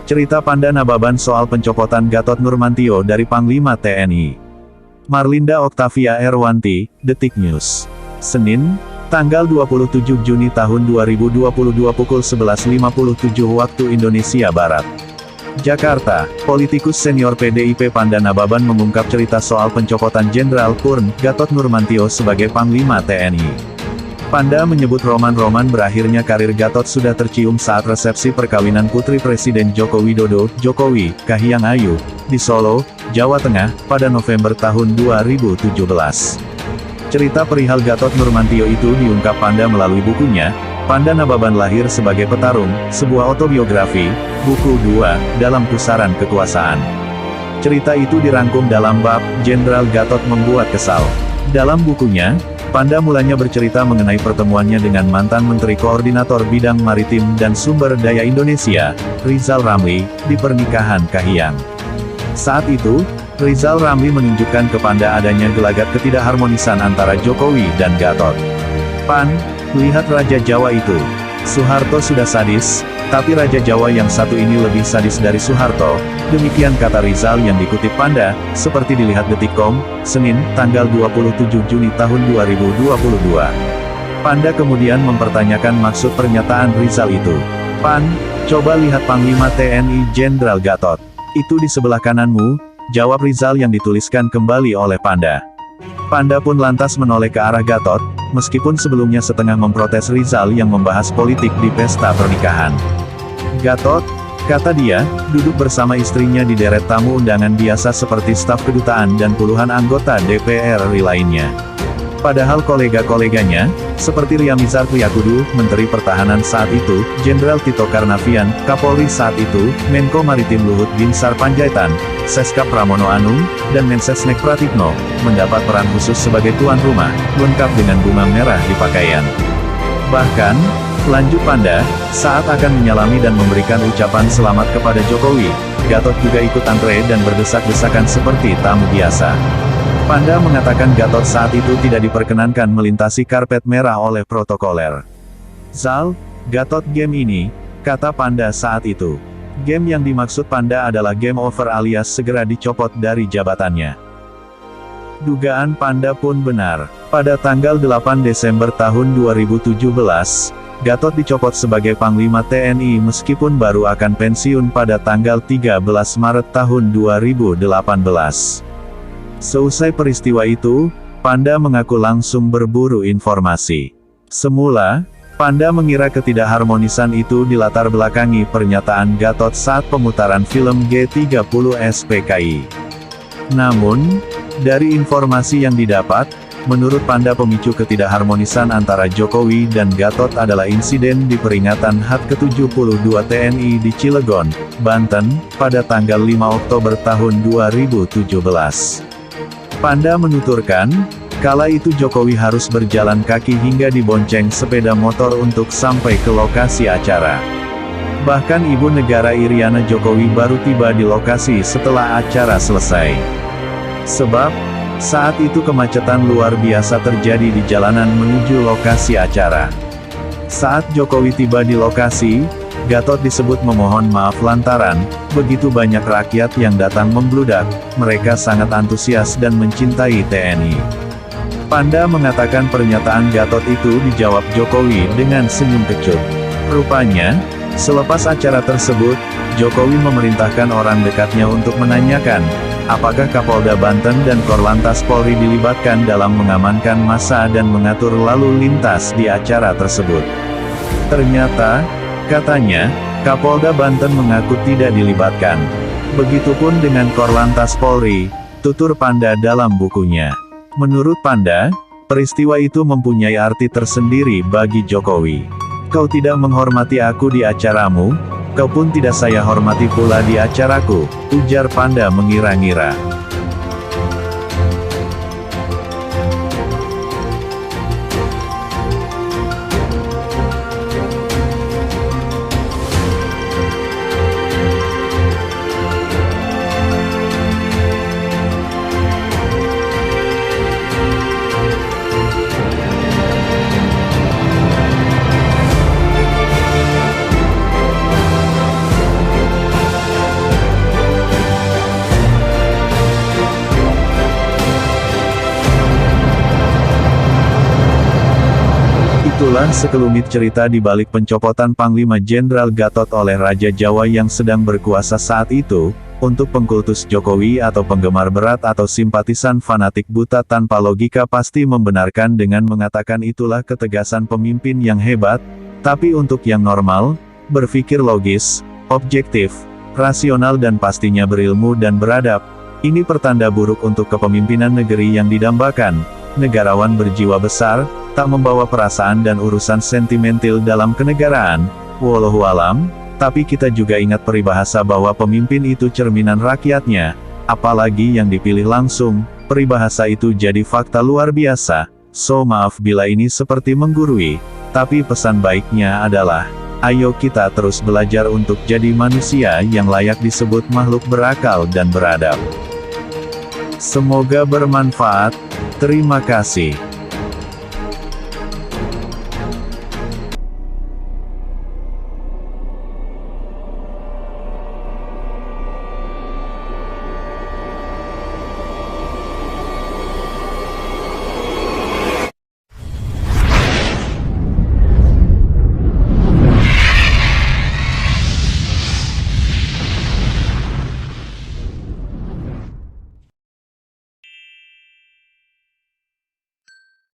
Cerita Panda Nababan soal pencopotan Gatot Nurmantio dari Panglima TNI. Marlinda Oktavia Erwanti, Detik News. Senin, tanggal 27 Juni tahun 2022 pukul 11.57 waktu Indonesia Barat. Jakarta, politikus senior PDIP Panda Nababan mengungkap cerita soal pencopotan Jenderal Purn, Gatot Nurmantio sebagai Panglima TNI. Panda menyebut roman-roman berakhirnya karir Gatot sudah tercium saat resepsi perkawinan putri Presiden Joko Widodo, Jokowi, Kahiyang Ayu, di Solo, Jawa Tengah, pada November tahun 2017. Cerita perihal Gatot Nurmantio itu diungkap Panda melalui bukunya, Panda Nababan Lahir Sebagai Petarung, sebuah autobiografi, buku 2, dalam pusaran kekuasaan. Cerita itu dirangkum dalam bab, Jenderal Gatot Membuat Kesal. Dalam bukunya, Panda mulanya bercerita mengenai pertemuannya dengan mantan Menteri Koordinator Bidang Maritim dan Sumber Daya Indonesia, Rizal Ramli, di pernikahan Kahiyang. Saat itu, Rizal Ramli menunjukkan ke Panda adanya gelagat ketidakharmonisan antara Jokowi dan Gatot. "Pan, lihat Raja Jawa itu. Soeharto sudah sadis, tapi Raja Jawa yang satu ini lebih sadis dari Soeharto." Demikian kata Rizal yang dikutip Panda, seperti dilihat Detikcom, Senin, tanggal 27 Juni tahun 2022. Panda kemudian mempertanyakan maksud pernyataan Rizal itu. "Pan, coba lihat Panglima TNI Jenderal Gatot. Itu di sebelah kananmu," jawab Rizal yang dituliskan kembali oleh Panda. Panda pun lantas menoleh ke arah Gatot, meskipun sebelumnya setengah memprotes Rizal yang membahas politik di pesta pernikahan. "Gatot," kata dia, "duduk bersama istrinya di deret tamu undangan biasa seperti staf kedutaan dan puluhan anggota DPR RI lainnya. Padahal kolega-koleganya, seperti Riamizar Triakudu, Menteri Pertahanan saat itu, Jenderal Tito Karnavian, Kapolri saat itu, Menko Maritim Luhut Binsar Panjaitan, Seskap Pramono Anung, dan Mensesnek Pratikno, mendapat peran khusus sebagai tuan rumah, lengkap dengan bunga merah di pakaian. Bahkan, lanjut Panda, saat akan menyalami dan memberikan ucapan selamat kepada Jokowi, Gatot juga ikut antre dan berdesak-desakan seperti tamu biasa." Panda mengatakan Gatot saat itu tidak diperkenankan melintasi karpet merah oleh protokoler. "Zal, Gatot game ini," kata Panda saat itu. Game yang dimaksud Panda adalah game over alias segera dicopot dari jabatannya. Dugaan Panda pun benar. Pada tanggal 8 Desember tahun 2017, Gatot dicopot sebagai Panglima TNI meskipun baru akan pensiun pada tanggal 13 Maret tahun 2018. Seusai peristiwa itu, Panda mengaku langsung berburu informasi. Semula, Panda mengira ketidakharmonisan itu dilatar belakangi pernyataan Gatot saat pemutaran film G30 SPKI. Namun, dari informasi yang didapat, menurut Panda pemicu ketidakharmonisan antara Jokowi dan Gatot adalah insiden di peringatan HUT ke-72 TNI di Cilegon, Banten, pada tanggal 5 Oktober tahun 2017. Panda menuturkan, kala itu Jokowi harus berjalan kaki hingga dibonceng sepeda motor untuk sampai ke lokasi acara. Bahkan Ibu Negara Iriana Jokowi baru tiba di lokasi setelah acara selesai. Sebab, saat itu kemacetan luar biasa terjadi di jalanan menuju lokasi acara. Saat Jokowi tiba di lokasi, Gatot disebut memohon maaf lantaran, begitu banyak rakyat yang datang membludak, mereka sangat antusias dan mencintai TNI. Panda mengatakan pernyataan Gatot itu dijawab Jokowi dengan senyum kecut. Rupanya, selepas acara tersebut, Jokowi memerintahkan orang dekatnya untuk menanyakan, apakah Kapolda Banten dan Korlantas Polri dilibatkan dalam mengamankan massa dan mengatur lalu lintas di acara tersebut. Ternyata, katanya, Kapolda Banten mengaku tidak dilibatkan. Begitupun dengan Korlantas Polri, tutur Panda dalam bukunya. Menurut Panda, peristiwa itu mempunyai arti tersendiri bagi Jokowi. Kau tidak menghormati aku di acaramu, kau pun tidak saya hormati pula di acaraku, ujar Panda mengira-ngira. Itulah sekelumit cerita di balik pencopotan Panglima Jenderal Gatot oleh Raja Jawa yang sedang berkuasa saat itu. Untuk pengkultus Jokowi atau penggemar berat atau simpatisan fanatik buta tanpa logika pasti membenarkan dengan mengatakan itulah ketegasan pemimpin yang hebat. Tapi untuk yang normal, berpikir logis, objektif, rasional dan pastinya berilmu dan beradab, ini pertanda buruk untuk kepemimpinan negeri yang didambakan. Negarawan berjiwa besar, tak membawa perasaan dan urusan sentimental dalam kenegaraan. Wallahualam, tapi kita juga ingat peribahasa bahwa pemimpin itu cerminan rakyatnya, apalagi yang dipilih langsung. Peribahasa itu jadi fakta luar biasa. So maaf bila ini seperti menggurui, tapi pesan baiknya adalah, ayo kita terus belajar untuk jadi manusia yang layak disebut makhluk berakal dan beradab. Semoga bermanfaat. Terima kasih.